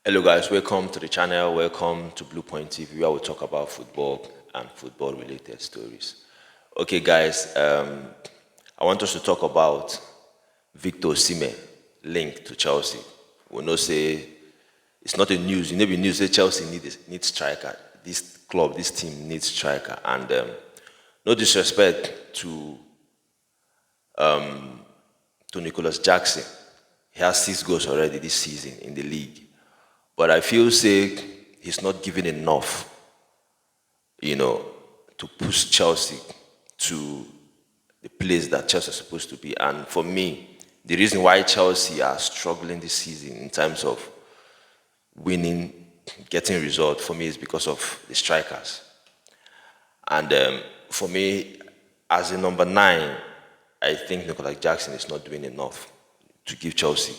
Hello guys, welcome to the channel, welcome to Blue Point TV where we talk about football and football related stories. Okay guys, I want us to talk about Victor Osimhen link to Chelsea. We know say it's not a news, you know be news say Chelsea needs striker. This club, this team needs striker and no disrespect to Nicholas Jackson. He has 6 goals already this season in the league. But I feel say he's not giving enough, to push Chelsea to the place that Chelsea is supposed to be. And for me, the reason why Chelsea are struggling this season in terms of winning, getting results, for me is because of the strikers. And for me, as a number 9, I think Nicholas Jackson is not doing enough to give Chelsea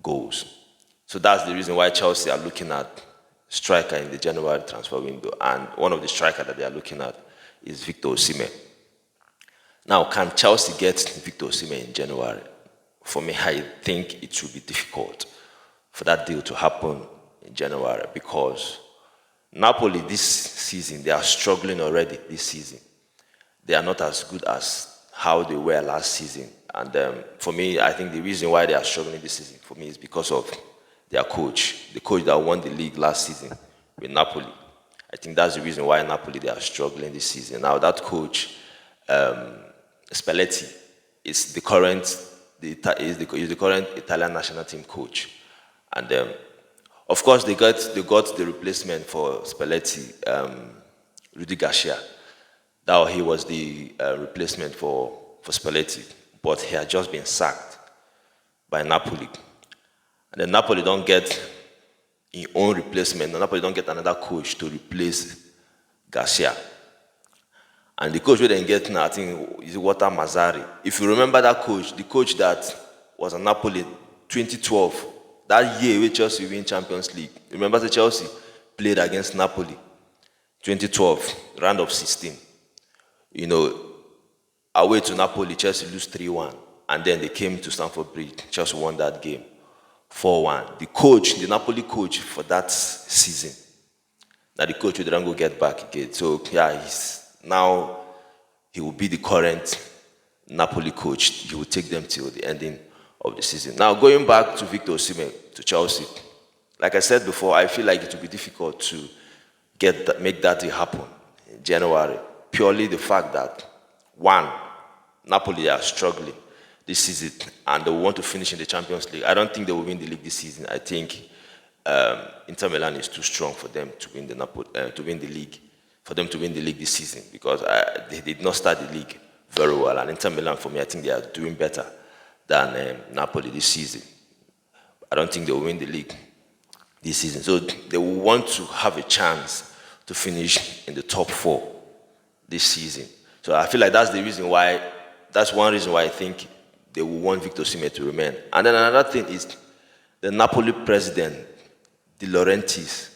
goals. So that's the reason why Chelsea are looking at striker in the January transfer window. And one of the strikers that they are looking at is Victor Osimhen. Now, can Chelsea get Victor Osimhen in January? For me, I think it will be difficult for that deal to happen in January because Napoli this season, they are struggling already this season. They are not as good as how they were last season. And for me, I think the reason why they are struggling this season, for me, is because of their coach, the coach that won the league last season with Napoli. I think that's the reason why Napoli, they are struggling this season. Now, that coach, Spalletti, is the current Italian national team coach. And of course, they got the replacement for Spalletti, Rudy Garcia. That he was the replacement for Spalletti, but he had just been sacked by Napoli. And then Napoli don't get his own replacement. And Napoli don't get another coach to replace Garcia. And the coach we then get now, I think, is Walter Mazzari. If you remember that coach, the coach that was at Napoli 2012, that year when Chelsea win Champions League. Remember that Chelsea played against Napoli 2012, round of 16. Away to Napoli, Chelsea lose 3-1. And then they came to Stamford Bridge. Chelsea won that game 4-1. The Napoli coach for that season, now the coach will then go get back again. So yeah, he will be the current Napoli coach. He will take them till the ending of the season. Now going back to Victor Osimhen to Chelsea, like I said before, I feel like it will be difficult to make that deal happen in January. Purely the fact that one, Napoli are struggling this season and they want to finish in the Champions League. I don't think they will win the league this season. I think Inter Milan is too strong for them to win the league. For them to win the league this season because they did not start the league very well. And Inter Milan, for me, I think they are doing better than Napoli this season. I don't think they will win the league this season. So they will want to have a chance to finish in the top 4 this season. So I feel like that's one reason why I think they will want Victor Osimhen to remain. And then another thing is the Napoli president, De Laurentiis.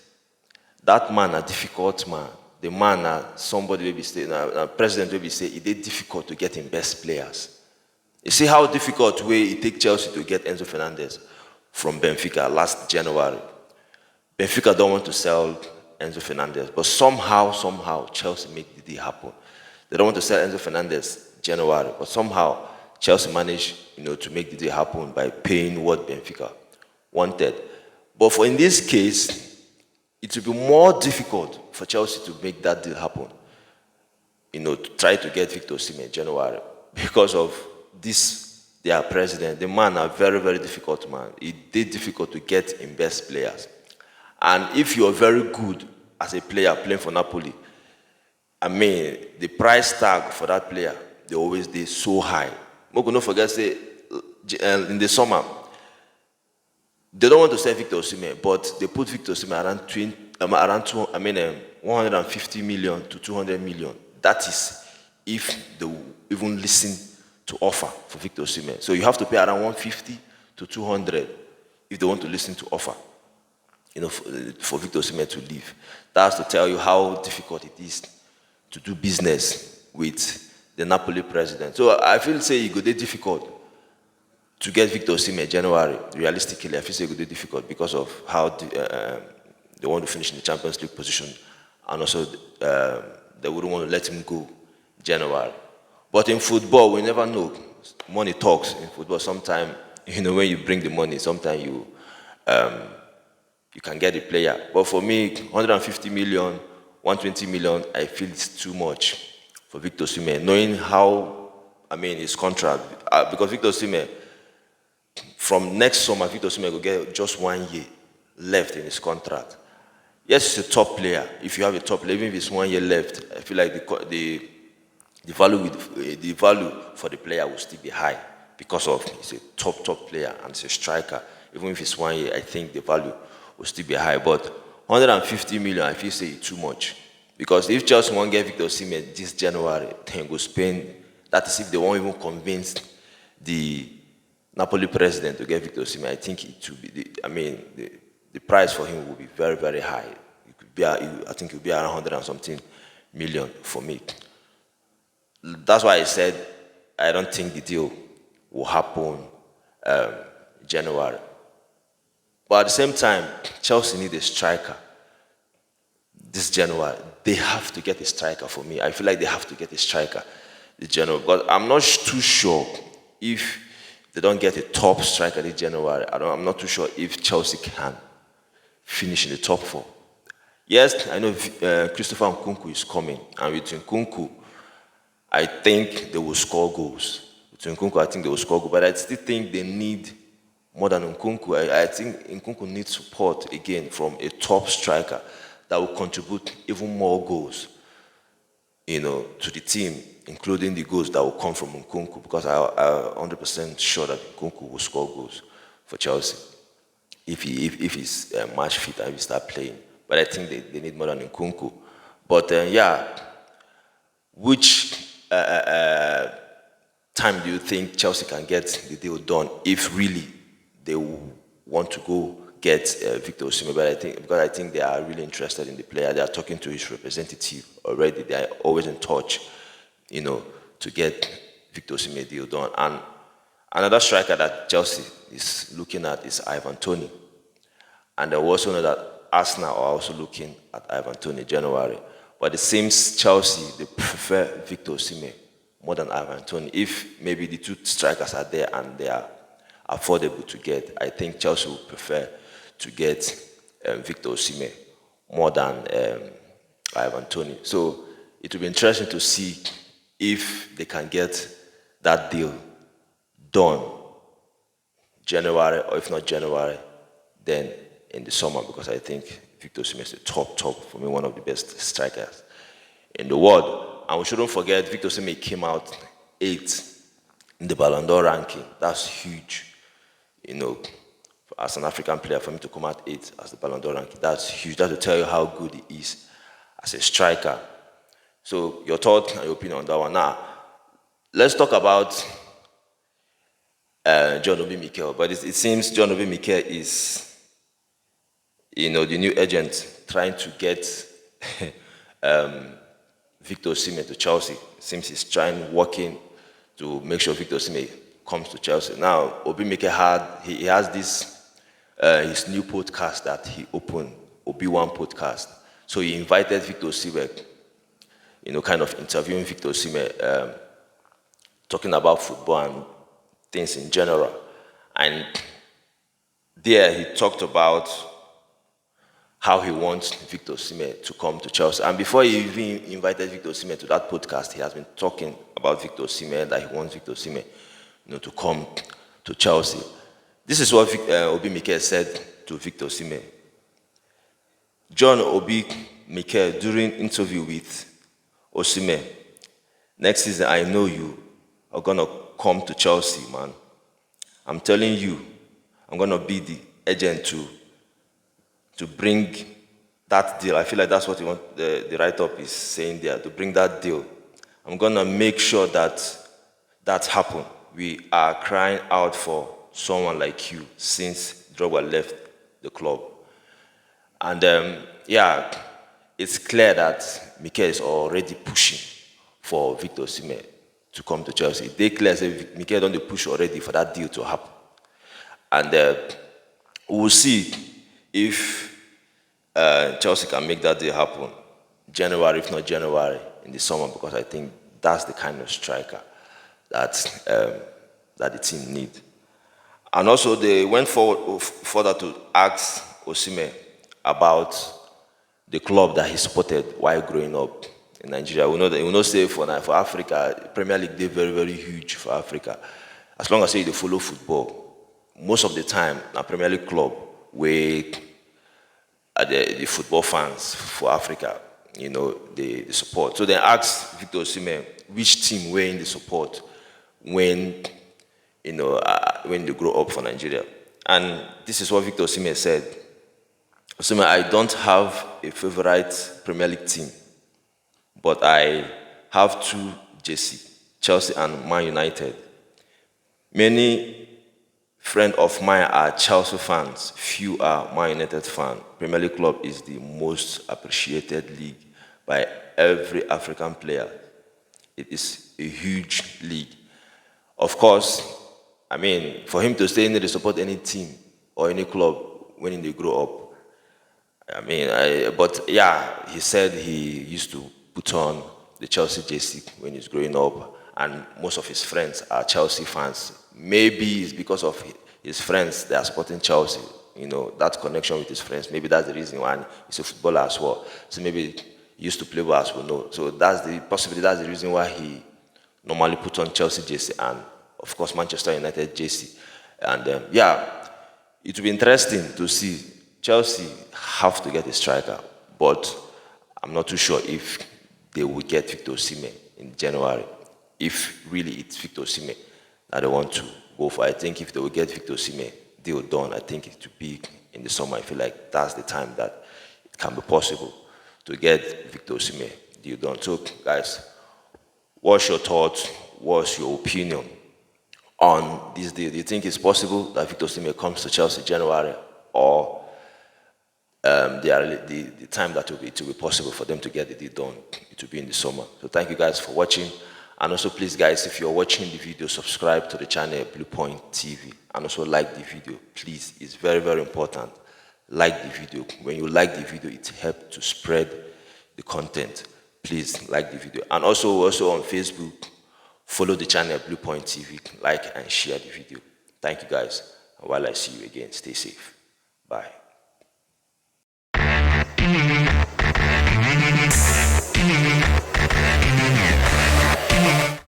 That man, a difficult man. The man, somebody will be saying, a president will be saying, it is difficult to get in best players. You see how difficult way it takes Chelsea to get Enzo Fernandez from Benfica last January. Benfica don't want to sell Enzo Fernandez, but somehow Chelsea make the deal happen. They don't want to sell Enzo Fernandez January, but somehow Chelsea managed, to make the deal happen by paying what Benfica wanted. But in this case, it will be more difficult for Chelsea to make that deal happen. To try to get Victor Osimhen in January because of this, their president. The man, a very, very difficult man. It is difficult to get in best players. And if you are very good as a player playing for Napoli, the price tag for that player, they always be so high. Don't forget, say, in the summer, they don't want to sell Victor Osimhen, but they put Victor Osimhen around 150 million to 200 million. That is if they even listen to offer for Victor Osimhen. So you have to pay around 150 to 200 if they want to listen to offer, for Victor Osimhen to leave. That's to tell you how difficult it is to do business with the Napoli president. So I feel say it go dey difficult to get Victor Osimhen January. Realistically, I feel say it go dey difficult because of how they want to finish in the Champions League position, and also they wouldn't want to let him go January. But in football, we never know. Money talks in football. Sometimes, when you bring the money, sometimes you can get a player. But for me, 150 million, 120 million, I feel it's too much for Victor Osimhen. Knowing how, his contract, because Victor Osimhen, from next summer, Victor Osimhen will get just 1 year left in his contract. Yes, he's a top player. If you have a top player, even if it's 1 year left, I feel like the value for the player will still be high because of he's a top player and he's a striker. Even if it's 1 year, I think the value will still be high. But 150 million, I feel say it's too much. Because if Chelsea won't get Victor Osimhen this January, then go spend. That is if they won't even convince the Napoli president to get Victor Osimhen. I think it will be the price for him will be very, very high. It could be, I think it will be around 100 and something million for me. That's why I said I don't think the deal will happen January. But at the same time, Chelsea need a striker this January. They have to get a striker for me. I feel like they have to get a striker this January. Because I'm not too sure if they don't get a top striker this January. I'm not too sure if Chelsea can finish in the top four. Yes, I know Christopher Nkunku is coming. And with Nkunku, I think they will score goals. With Nkunku, I think they will score goals. But I still think they need more than Nkunku. I think Nkunku needs support again from a top striker that will contribute even more goals, to the team, including the goals that will come from Nkunku. Because I'm 100% sure that Nkunku will score goals for Chelsea if he's match fit and he start playing. But I think they need more than Nkunku. But which time do you think Chelsea can get the deal done if really they want to go get Victor Osimhen? But I think they are really interested in the player. They are talking to his representative already. They are always in touch, to get Victor Osimhen deal done. And another striker that Chelsea is looking at is Ivan Toney. And I also know that Arsenal are also looking at Ivan Toney January. But it seems Chelsea, they prefer Victor Osimhen more than Ivan Toney. If maybe the two strikers are there and they are affordable to get, I think Chelsea would prefer to get Victor Osimhen more than Ivan Toney. So it will be interesting to see if they can get that deal done January, or if not January, then in the summer, because I think Victor Osimhen is the top, for me, one of the best strikers in the world. And we shouldn't forget, Victor Osimhen came out 8th in the Ballon d'Or ranking. That's huge, as an African player, for me to come out 8th as the Ballon d'Or ranking. That's huge. That will tell you how good he is as a striker. So your thought and your opinion on that one. Now, let's talk about John Obi Mikel. But it seems John Obi Mikel is, the new agent trying to get Victor Osimhen to Chelsea. It seems he's working to make sure Victor Osimhen comes to Chelsea. Now, Obi Mikel he has this his new podcast that he opened, Obi-Wan podcast. So he invited Victor Osimhen, kind of interviewing Victor Osimhen, talking about football and things in general. And there he talked about how he wants Victor Osimhen to come to Chelsea. And before he even invited Victor Osimhen to that podcast, he has been talking about Victor Osimhen, that he wants Victor Osimhen, to come to Chelsea. This is what Obi Mikel said to Victor Osimhen. John Obi Mikel, during interview with Osimhen, next season I know you are gonna come to Chelsea, man. I'm telling you, I'm gonna be the agent to bring that deal. I feel like that's what you want, the write-up is saying there, to bring that deal. I'm going to make sure that happens. We are crying out for someone like you since Drogba left the club. And it's clear that Mikel is already pushing for Victor Osimhen to come to Chelsea. They clear say Mikel don't they push already for that deal to happen. And we'll see if Chelsea can make that deal happen. January, if not January, in the summer, because I think that's the kind of striker that that the team need. And also they went further to ask Osimhen about the club that he supported while growing up in Nigeria. We know that we know say for Africa, Premier League they're very, very huge for Africa. As long as you follow football, most of the time a Premier League club where are the football fans for Africa, the support. So they asked Victor Osimhen which team were in the support when when they grow up for Nigeria. And this is what Victor Osimhen said. Osimhen, I don't have a favorite Premier League team, but I have two JC, Chelsea and Man United. Many friends of mine are Chelsea fans, few are Man United fans. Premier League club is the most appreciated league by every African player. It is a huge league. Of course, I mean, for him to stay in there to support any team or any club when they grow up, but yeah, he said he used to put on the Chelsea jersey when he's growing up, and most of his friends are Chelsea fans. Maybe it's because of his friends they are supporting Chelsea. That connection with his friends. Maybe that's the reason why he's a footballer as well. So maybe he used to play ball as we know. So that's the possibility. That's the reason why he normally put on Chelsea jersey and of course Manchester United jersey. And it will be interesting to see. Chelsea have to get a striker, but I'm not too sure if they will get Victor Osimhen in January. If really it's Victor Osimhen that they want to go for, I think if they will get Victor Osimhen deal done, I think it will be in the summer. I feel like that's the time that it can be possible to get Victor Osimhen deal done. So guys, what's your thoughts? What's your opinion on this deal? Do you think it's possible that Victor Osimhen comes to Chelsea January, or the time that it will be possible for them to get the deal done, it will be in the summer? So thank you guys for watching. And also please guys, if you're watching the video, subscribe to the channel Blue Point TV and also like the video. Please, it's very, very important. Like the video. When you like the video, it helps to spread the content. Please like the video. And also on Facebook, follow the channel Blue Point TV, like and share the video. Thank you guys. And while I see you again, stay safe. Bye.